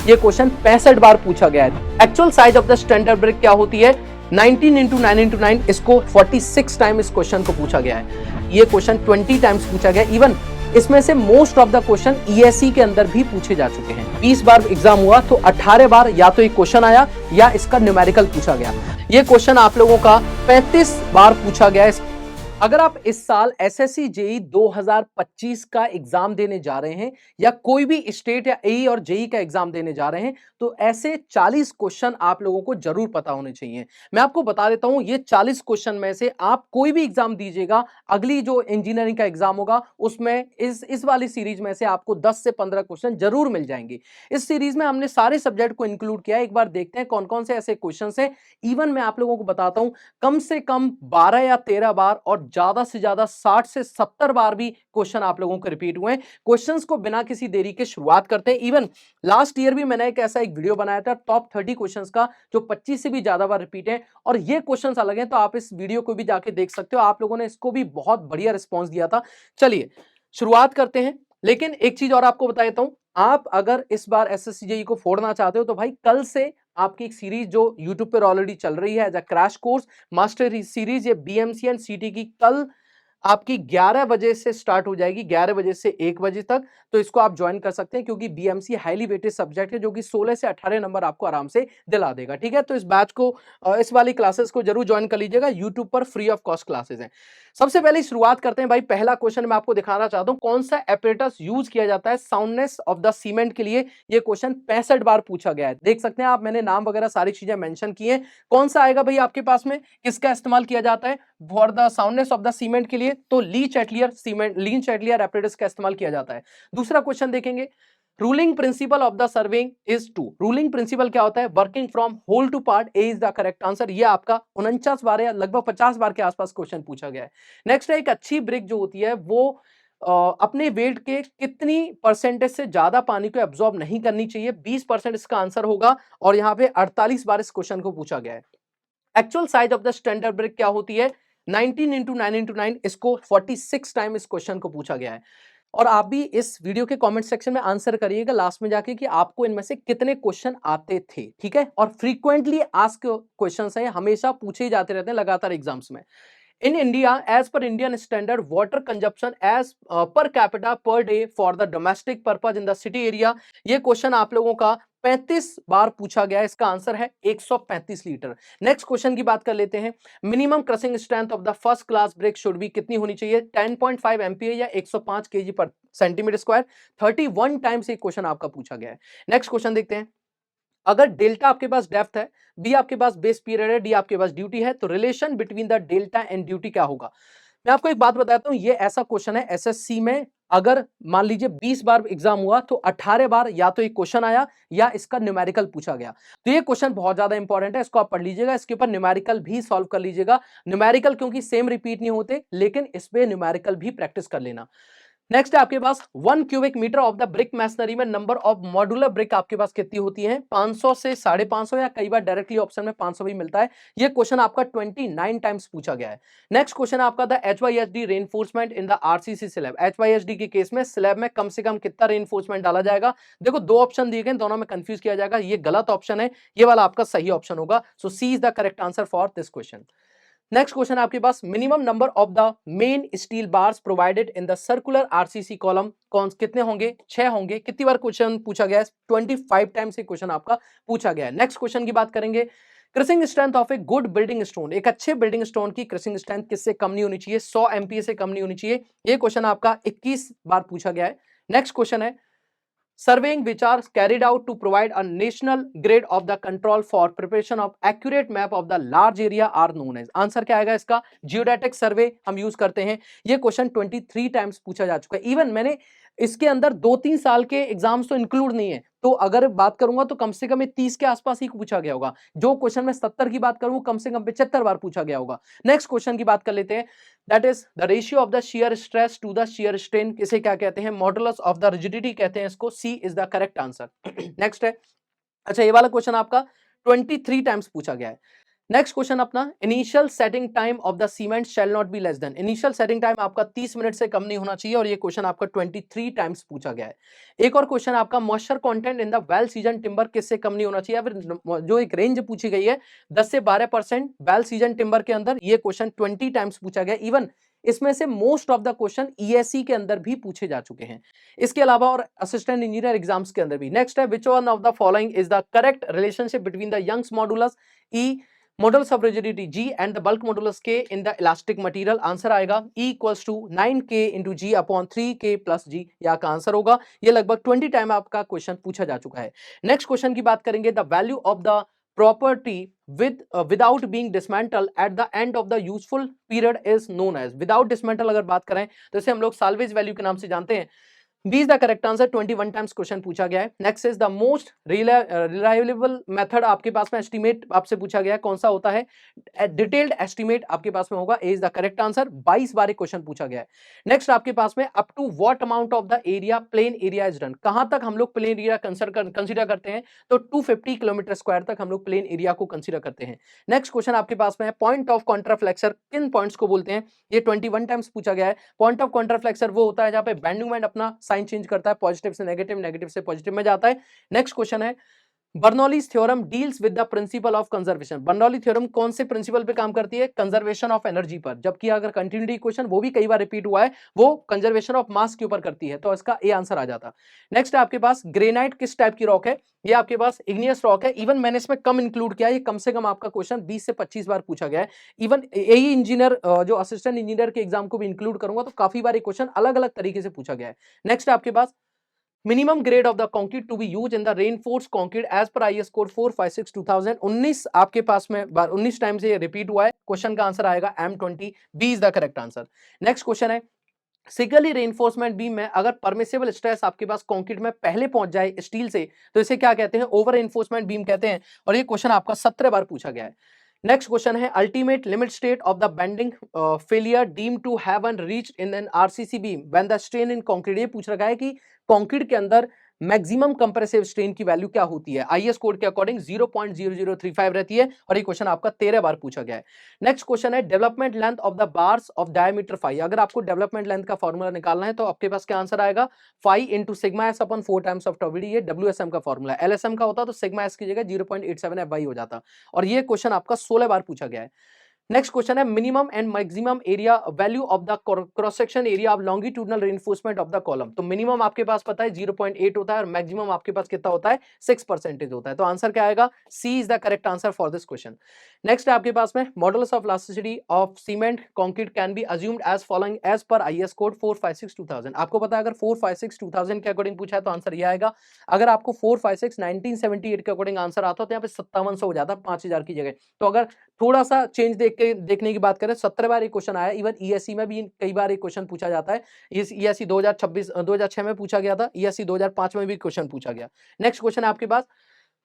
ये क्वेश्चन 65 बार पूछा गया है। Actual size of the standard brick क्या होती है? 19 इंटू 9 इंटू 9, इसको 46 टाइम इस क्वेश्चन को पूछा गया है। ये क्वेश्चन 20 टाइम्स पूछा गया। इवन इसमें से most of the question ESC के अंदर भी पूछे जा चुके हैं। 20 बार एग्जाम हुआ तो 18 बार या तो एक क्वेश्चन आया या इसका न्यूमेरिकल पूछा गया। ये क्वेश्चन आप लोगों का 35 बार पूछा गया है। अगर आप इस साल एसएससी जेई 2025 का एग्जाम देने जा रहे हैं या कोई भी स्टेट या एई और जेई का एग्जाम देने जा रहे हैं तो ऐसे 40 क्वेश्चन आप लोगों को जरूर पता होने चाहिए। मैं आपको बता देता हूं, ये 40 क्वेश्चन में से आप कोई भी एग्जाम दीजिएगा, अगली जो इंजीनियरिंग का एग्जाम होगा उसमें इस वाली सीरीज में से आपको 10 से 15 क्वेश्चन जरूर मिल जाएंगे। इस सीरीज में हमने सारे सब्जेक्ट को इंक्लूड किया है। एक बार देखते हैं कौन कौन से ऐसे क्वेश्चन है। इवन मैं आप लोगों को बताता हूं, कम से कम 12 या 13 बार और ज्यादा से ज्यादा 60 से 70 बार भी क्वेश्चन आप लोगों को रिपीट हुए हैं। क्वेश्चंस को बिना किसी देरी के शुरुआत करते हैं। इवन लास्ट ईयर भी मैंने एक ऐसा एक वीडियो बनाया था टॉप 30 क्वेश्चंस का, जो 25 से भी ज्यादा बार रिपीट है और ये क्वेश्चंस अलग हैं, तो आप इस वीडियो को भी जाके देख सकते हो। आप लोगों ने इसको भी बहुत बढ़िया रिस्पॉन्स दिया था। चलिए शुरुआत करते हैं। लेकिन एक चीज और आपको बता देता हूं, आप अगर इस बार एसएससी जेईई को फोड़ना चाहते हो तो भाई कल से आपकी एक सीरीज जो YouTube पर ऑलरेडी चल रही है as a crash course master series, ये बीएमसी एंड सीटी की कल आपकी 11 बजे से स्टार्ट हो जाएगी, 11 बजे से 1 बजे तक। तो इसको आप ज्वाइन कर सकते हैं क्योंकि बीएमसी हाईली वेटेड सब्जेक्ट है जो कि 16 से 18 नंबर आपको आराम से दिला देगा। ठीक है, तो इस बैच को इस वाली क्लासेस को जरूर ज्वाइन कर लीजिएगा। यूट्यूब पर फ्री ऑफ कॉस्ट क्लासेस हैं। सबसे पहले शुरुआत करते हैं भाई। पहला क्वेश्चन मैं आपको दिखाना चाहता हूं, कौन सा एपरेटस यूज किया जाता है साउंडनेस ऑफ द सीमेंट के लिए। ये क्वेश्चन 65 बार पूछा गया है। देख सकते हैं आप, मैंने नाम वगैरह सारी चीजें मेंशन की हैं। कौन सा आएगा भाई आपके पास में, किसका इस्तेमाल किया जाता है for the soundness of the cement के लिए? तो Le Chatelier cement, Le Chatelier apparatus का इस्तेमाल किया जाता है। दूसरा क्वेश्चन देखेंगे, ruling principle of the surveying is to. Ruling principle क्या होता है? Working from whole to part. A is the correct answer. ये आपका 49 बार या लगभग 50 बार के आसपास क्वेश्चन पूछा गया है। नेक्स्ट है, एक अच्छी ब्रिक जो होती है वो अपने वेट के कितनी परसेंटेज से ज्यादा पानी को एब्जॉर्ब नहीं करनी चाहिए? 20% इसका आंसर होगा और यहाँ पे 48 बार इस क्वेश्चन को पूछा गया है। Actual size of the standard brick क्या होती है? 19 इंटू 9 इंटू 9, इसको 46 टाइम इस क्वेश्चन को पूछा गया है। और आप भी इस वीडियो के कमेंट सेक्शन में आंसर करिएगा लास्ट में जाके कि आपको इनमें से कितने क्वेश्चन आते थे। ठीक है, और फ्रीक्वेंटली आस्क क्वेश्चंस हैं, हमेशा पूछे ही जाते रहते हैं लगातार एग्जाम्स में। In India, as per Indian standard, water consumption as per capita per day for the domestic purpose in the city area, ये क्वेश्चन आप लोगों का 35 बार पूछा गया है। इसका आंसर है 135 लीटर। नेक्स्ट क्वेश्चन की बात कर लेते हैं, minimum crushing strength of the first class brick should be कितनी होनी चाहिए? 10.5 MPa या 105 kg पर सेंटीमीटर स्क्वायर। 31 टाइम्स ये क्वेश्चन आपका पूछा गया है। नेक्स्ट क्वेश्चन देखते हैं, अगर डेल्टा आपके पास डेप्थ है, बी आपके पास बेस पीरियड है, डी आपके पास ड्यूटी है, तो relation between the delta and duty क्या होगा? मैं आपको एक बात बताता हूं, ये ऐसा क्वेश्चन है एसएससी में, अगर मान लीजिए 20 बार एग्जाम हुआ तो 18 बार या तो एक क्वेश्चन आया या इसका न्यूमेरिकल पूछा गया। तो ये क्वेश्चन बहुत ज्यादा इंपॉर्टेंट है, इसको आप पढ़ लीजिएगा, इसके ऊपर न्यूमेरिकल भी सॉल्व कर लीजिएगा। न्यूमेरिकल क्योंकि सेम रिपीट नहीं होते, लेकिन इस पे न्यूमेरिकल भी प्रैक्टिस कर लेना। नेक्स्ट है आपके पास 1 cubic metre of the brick masonry में नंबर ऑफ मॉड्यूलर ब्रिक आपके पास कितनी होती है? 500 से 550 या कई बार डायरेक्टली ऑप्शन में 500 भी मिलता है। ये क्वेश्चन आपका 29 टाइम्स पूछा गया है। नेक्स्ट क्वेश्चन आपका the HYSD reinforcement in the RCC slab. HYSD के केस में स्लैब में कम से कम कितना रेनफोर्समेंट डाला जाएगा? देखो दो ऑप्शन दिए गए, दोनों में कंफ्यूज किया जाएगा। ये गलत ऑप्शन है, ये वाला आपका सही ऑप्शन होगा। So C is the correct answer for this question. Next question आपके पास, minimum number of the main steel bars provided in the circular RCC column कौन कितने होंगे? 6 होंगे। कितनी बार क्वेश्चन पूछा गया है? 25 टाइम्स से क्वेश्चन आपका पूछा गया है। नेक्स्ट क्वेश्चन की बात करेंगे, crushing strength of a good building stone. एक अच्छे बिल्डिंग स्टोन की क्रशिंग स्ट्रेंथ किससे कम नहीं होनी चाहिए? 100 MPa से कम नहीं होनी चाहिए। ये क्वेश्चन आपका 21 बार पूछा गया है। नेक्स्ट क्वेश्चन है, surveying which are carried out to provide a national grid of the control for preparation of accurate map of the large area are known as। Answer क्या आएगा इसका? जियोडेटिक सर्वे हम यूज करते हैं। ये क्वेश्चन 23 टाइम्स पूछा जा चुका है। इवन मैंने इसके अंदर 2-3 साल के एग्जाम्स तो इंक्लूड नहीं है, तो अगर बात करूंगा तो कम से कम 30 के आसपास ही पूछा गया होगा। जो क्वेश्चन में 70 की बात करूं, कम से कम 75 बार पूछा गया होगा। नेक्स्ट क्वेश्चन की बात कर लेते हैं, that is the ratio of the shear stress to the shear strain. इसे क्या कहते हैं? मॉडुलस ऑफ द रिजिडिटी कहते हैं इसको। C is the correct answer. Next है, अच्छा ये वाला क्वेश्चन आपका 23 टाइम्स पूछा गया है। नेक्स्ट क्वेश्चन अपना, initial setting time of the cement shall not be less than. Initial setting time आपका 30 मिनट से कम नहीं होना चाहिए और ये क्वेश्चन आपका 23 टाइम्स पूछा गया है। एक और क्वेश्चन आपका, moisture content in the well season timber किससे कम नहीं होना चाहिए, फिर जो एक रेंज पूछी गई है 10 से 12% वेल सीजन टिम्बर के अंदर, ये क्वेश्चन 20 टाइम्स पूछा गया। इवन इसमें से most of the question ESC के अंदर भी पूछे जा चुके हैं, इसके अलावा और असिस्टेंट इंजीनियर एग्जाम्स के अंदर भी। नेक्स्ट है, which one of the following is the correct relationship between the Young's modulus E modulus of rigidity G and the bulk modulus K in the elastic material। Answer आएगा E equals to 9K into G upon 3K plus G, यहाँ का answer होगा। ये लगभग 20 time आपका question पूछा जा चुका है। नेक्स्ट क्वेश्चन की बात करेंगे, the value of the property without being dismantled at the end of the useful period is known as। without dismantle अगर बात करें तो इसे हम लोग साल्वेज वैल्यू के नाम से जानते हैं। B is the correct answer, 21 times question पूछा गया है। Next is the most reliable method आपके पास में एस्टिमेट आपसे पूछा गया है, कौन सा होता है, डिटेल्ड एस्टिमेट आपके पास में होगा। A is the correct answer, 22 बार क्वेश्चन पूछा गया है। नेक्स्ट आपके पास में, up to what amount of the area plain area is done, कहां तक हम लोग प्लेन एरिया कंसीडर करते हैं, तो 250 किलोमीटर स्क्वायर तक हम लोग प्लेन एरिया को कंसीडर करते हैं। नेक्स्ट क्वेश्चन आपके पास में है, पॉइंट ऑफ कॉन्ट्राफ्लेक्सर किन पॉइंट्स को बोलते हैं, ये 21 टाइम्स पूछा गया है। पॉइंट ऑफ कॉन्ट्राफ्लेक्सर वो होता है जहां पे बेंडिंग मोमेंट अपना साइन चेंज करता है, पॉजिटिव से नेगेटिव, नेगेटिव से पॉजिटिव में जाता है। नेक्स्ट क्वेश्चन है, Bernoulli's theorem deals with the principle of conservation. Bernoulli theorem कौन से प्रिंसिपल पे काम करती है, कंजर्वेशन ऑफ एनर्जी पर, जबकि अगर कंटिन्यूटी क्वेश्चन वो भी कई बार रिपीट हुआ है, वो कंजर्वेशन ऑफ मास के ऊपर करती है, तो इसका ए आंसर आ जाता। नेक्स्ट है आपके पास, ग्रेनाइट किस टाइप की रॉक है, ये आपके पास इग्नियस रॉक है। इवन मैंने इसमें कम इंक्लूड किया, ये कम से कम आपका क्वेश्चन 20 से 25 बार पूछा गया है। इवन यही इंजीनियर जो असिस्टेंट इंजीनियर के एग्जाम को भी इंक्लूड करूंगा तो काफी बार क्वेश्चन अलग अलग तरीके से पूछा गया है। नेक्स्ट है आपके पास, minimum grade of the concrete to be use in the reinforce concrete as per IS code 456 2019 आपके पास में 19 टाइम से ये रिपीट हुआ है। क्वेश्चन का आंसर आएगा M20, B is the correct answer. Next question है, सिगली रेनफोर्समेंट बीम में अगर परमिसिबल स्ट्रेस आपके पास कंक्रीट में पहले पहुंच जाए स्टील से, तो इसे क्या कहते हैं, ओवर रेनफोर्समेंट बीम कहते हैं, और ये क्वेश्चन आपका 17 बार पूछा गया है। नेक्स्ट क्वेश्चन है, ultimate limit state of the bending failure deem to have been reached in an RCC beam when the strain in concrete. ये पूछ रखा है कि कंक्रीट के अंदर मैक्सिमम कंप्रेसिव स्ट्रेन की वैल्यू क्या होती है, आईएस कोड के अकॉर्डिंग 0.0035 रहती है, और ये क्वेश्चन आपका 13 बार पूछा गया है। नेक्स्ट क्वेश्चन है, development length of the bars of diameter 5। अगर आपको डेवलपमेंट लेंथ का फॉर्मूला निकालना है तो आपके पास क्या आंसर आएगा, 5 into sigma S upon 4 times of tau bd. ये डब्ल्यूएसएम का फॉर्मूला है, एलएसएम का होता तो सिग्मा एस की जगह 0.87 FY हो जाता, और ये क्वेश्चन आपका 16 बार पूछा गया है। नेक्स्ट क्वेश्चन है, minimum and maximum area value of the cross section area of longitudinal reinforcement of the column. तो मिनिमम आपके पास पता है 0.8 होता है और मैक्सिमम आपके पास कितना होता है, 6% होता है। तो आंसर क्या आएगा, C is the correct answer for this question. Next है आपके पास में, modulus of elasticity of cement concrete can be assumed as following as per IS code 456 2000। आपको पता है अगर 456 2000 के अकॉर्डिंग पूछा है तो आंसर ये आएगा। अगर आपको 456 1978 के अकॉर्डिंग आंसर आता तो यहाँ पे 5700 हो जाता 5000 की जगह। तो अगर थोड़ा सा चेंज देखने की बात करें, 17 बार एक क्वेश्चन आया। इवन ईएससी में भी कई बार एक क्वेश्चन पूछा जाता है। ईएससी 2006 में पूछा गया था, ईएससी 2005 में भी क्वेश्चन पूछा गया। नेक्स्ट क्वेश्चन है आपके पास,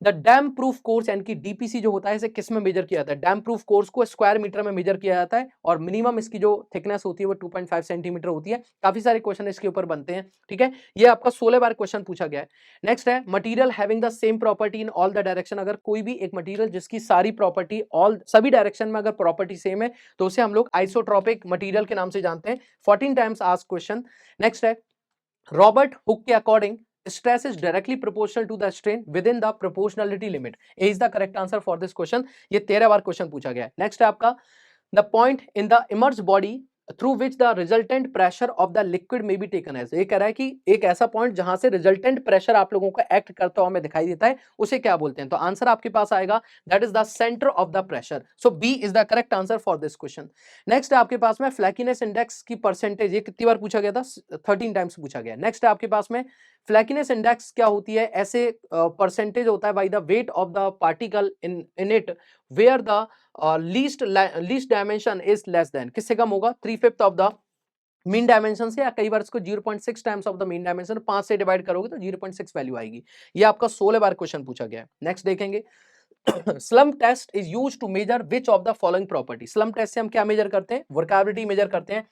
द डैम प्रूफ कोर्स यानी कि डीपीसी जो होता है इसे किस में मेजर किया जाता है, डैम प्रूफ कोर्स को स्क्वायर मीटर में मेजर किया जाता है, और मिनिमम इसकी जो थिकनेस होती है वो 2.5 सेंटीमीटर होती है। काफी सारे क्वेश्चन इसके ऊपर बनते हैं, ठीक है। ये आपका 16 बार क्वेश्चन पूछा गया है। नेक्स्ट है, material having the same property in all the direction. अगर कोई भी एक मटेरियल जिसकी सारी प्रॉपर्टी सभी डायरेक्शन में अगर प्रॉपर्टी सेम है तो उसे हम लोग आइसोट्रोपिक मटेरियल के नाम से जानते हैं। 14 टाइम्स आस्क्ड क्वेश्चन। नेक्स्ट है, रॉबर्ट हुक के according stress is directly proportional to the strain within the proportionality limit. A is the correct answer for this question. ये 13 बार क्वेश्चन पूछा गया है। नेक्स्ट है आपका, the point in the immersed body through which the resultant pressure of the liquid may be taken as। ये कह रहा है कि एक ऐसा पॉइंट जहां से रिजल्टेंट प्रेशर आप लोगों का एक्ट करता हुआ हमें दिखाई देता है उसे क्या बोलते हैं, तो आंसर आपके पास आएगा that is the centre of the pressure. So B is the correct answer for this question. Next है आपके पास में, फ्लैकीनेस इंडेक्स की परसेंटेज, ये कितनी बार पूछा गया था, 13 टाइम्स पूछा गया। नेक्स्ट है आपके पास में, फ्लैकीनेस इंडेक्स क्या होती है, ऐसे परसेंटेज होता है by the weight of the particle in it where the least dimension is less than, किससे कम होगा, 3/5 ऑफ द मीन डायमेंशन से, या कई बार इसको 0.6 times of the mean dimension 5 से डिवाइड करोगे तो 0.6 वैल्यू आएगी। ये आपका 16 बार क्वेश्चन पूछा गया है। नेक्स्ट देखेंगे, slump test is used to measure which of the following property. Slump test से हम क्या मेजर करते हैं, वर्केबिलिटी मेजर करते हैं,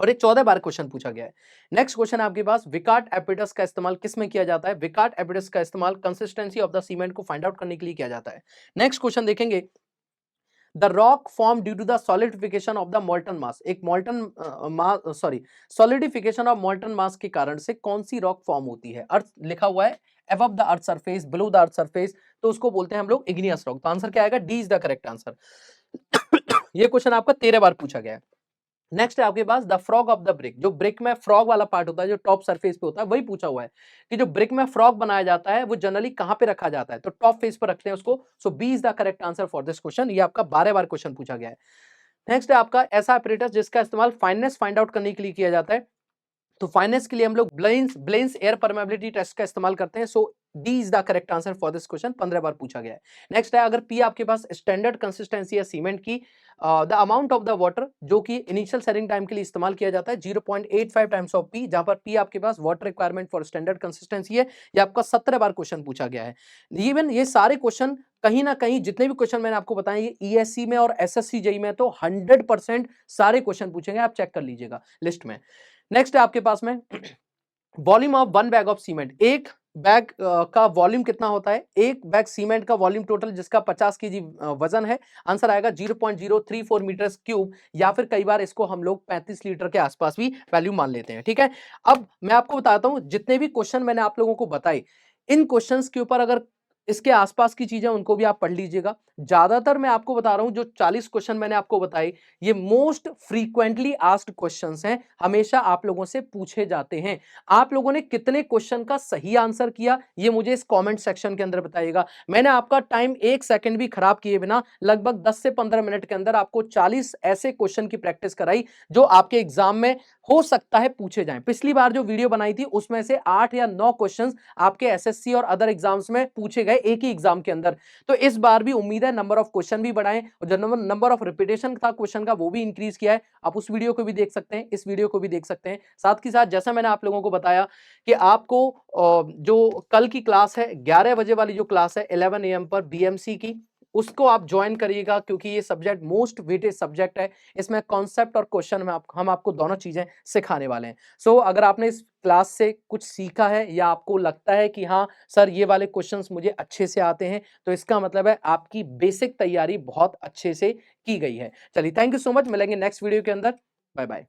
और ये 14 बार क्वेश्चन पूछा गया है। नेक्स्ट क्वेश्चन आपके पास, विकार्ट एपिटस का इस्तेमाल किस में किया जाता है, विकार्ट एपिटस का इस्तेमाल कंसिस्टेंसी ऑफ द सीमेंट को फाइंड आउट करने के लिए किया जाता है। नेक्स्ट क्वेश्चन देखेंगे, the rock form due to the solidification of the molten mass, एक molten solidification of molten mass के कारण से कौन सी रॉक फॉर्म होती है? अर्थ लिखा हुआ है above the earth surface, below the earth surface, तो उसको बोलते हैं हम लोग इग्नियस रॉक। तो आंसर क्या आएगा? D is the correct answer. ये क्वेश्चन आपका 13 बार पूछा गया है। नेक्स्ट है आपके पास the frog of the brick, जो ब्रिक में फ्रॉग वाला पार्ट होता है, जो टॉप सरफेस पे होता है, वही पूछा हुआ है कि जो ब्रिक में फ्रॉग बनाया जाता है वो जनरली कहां पे रखा जाता है? तो टॉप फेस पर रखते हैं उसको। So B is the correct answer for this question. ये आपका 12 बार क्वेश्चन पूछा गया है। नेक्स्ट है आपका ऐसा ऑपरेटर जिसका इस्तेमाल फाइननेस फाइंड आउट करने के लिए किया जाता है। तो फाइनेंस के लिए हम लोग ब्लेंस एयर परमेबिलिटी टेस्ट का इस्तेमाल करते हैं। So D is the correct answer for this question. 15 बार पूछा गया है। नेक्स्ट है अगर पी आपके पास स्टैंडर्ड कंसिस्टेंसी है सीमेंट की, the amount of the water जो कि इनिशियल सेटिंग टाइम के लिए इस्तेमाल किया जाता है 0.85 टाइम्स ऑफ पी, जहां पर पी आपके पास water requirement for standard consistency है। ये आपका 17 बार क्वेश्चन पूछा गया है। इवन ये सारे क्वेश्चन कहीं ना कहीं जितने भी क्वेश्चन मैंने आपको बताए ये ईएससी में और एसएससी जेई में तो 100% सारे क्वेश्चन पूछेंगे, आप चेक कर लीजिएगा लिस्ट में। नेक्स्ट है आपके पास में volume of one bag of cement, एक बैग का वॉल्यूम कितना होता है? एक बैग सीमेंट का वॉल्यूम टोटल जिसका 50 केजी वजन है, आंसर आएगा 0.034 मीटर क्यूब, या फिर कई बार इसको हम लोग 35 लीटर के आसपास भी वैल्यू मान लेते हैं। ठीक है, अब मैं आपको बताता हूं जितने भी क्वेश्चन मैंने आप लोगों को बताए, इन क्वेश्चंस के ऊपर अगर इसके आसपास की चीजें उनको भी आप पढ़ लीजिएगा। ज्यादातर मैं आपको बता रहा हूं जो 40 क्वेश्चन मैंने आपको बताए ये मोस्ट फ्रीक्वेंटली आस्क्ड क्वेश्चंस हैं, हमेशा आप लोगों से पूछे जाते हैं। आप लोगों ने कितने क्वेश्चन का सही आंसर किया ये मुझे इस कमेंट सेक्शन के अंदर बताइएगा। मैंने आपका टाइम एक सेकंड भी खराब किए बिना लगभग 10 से 15 मिनट के अंदर आपको 40 ऐसे क्वेश्चन की प्रैक्टिस कराई जो आपके एग्जाम में हो सकता है पूछे जाएं। पिछली बार जो वीडियो बनाई थी उसमें से 8 या 9 क्वेश्चंस आपके एसएससी और अदर एग्जाम्स में पूछे गए एक ही एग्जाम के अंदर। तो इस बार भी उम्मीद है नंबर ऑफ क्वेश्चन भी बढ़ाएं और जो नंबर ऑफ रिपीटेशन था क्वेश्चन का वो भी इंक्रीज किया है। आप उस वीडियो को भी देख सकते हैं, इस वीडियो को भी देख सकते हैं। साथ ही साथ जैसा मैंने आप लोगों को बताया कि आपको जो कल की क्लास है 11 बजे वाली जो क्लास है 11 AM पर बीएमसी की, उसको आप ज्वाइन करिएगा क्योंकि ये सब्जेक्ट मोस्ट वेटेड सब्जेक्ट है। इसमें कॉन्सेप्ट और क्वेश्चन में हम आपको दोनों चीजें सिखाने वाले हैं। सो अगर आपने इस क्लास से कुछ सीखा है या आपको लगता है कि हाँ सर ये वाले क्वेश्चंस मुझे अच्छे से आते हैं, तो इसका मतलब है आपकी बेसिक तैयारी बहुत अच्छे से की गई है। चलिए थैंक यू सो मच, मिलेंगे नेक्स्ट वीडियो के अंदर। Bye bye.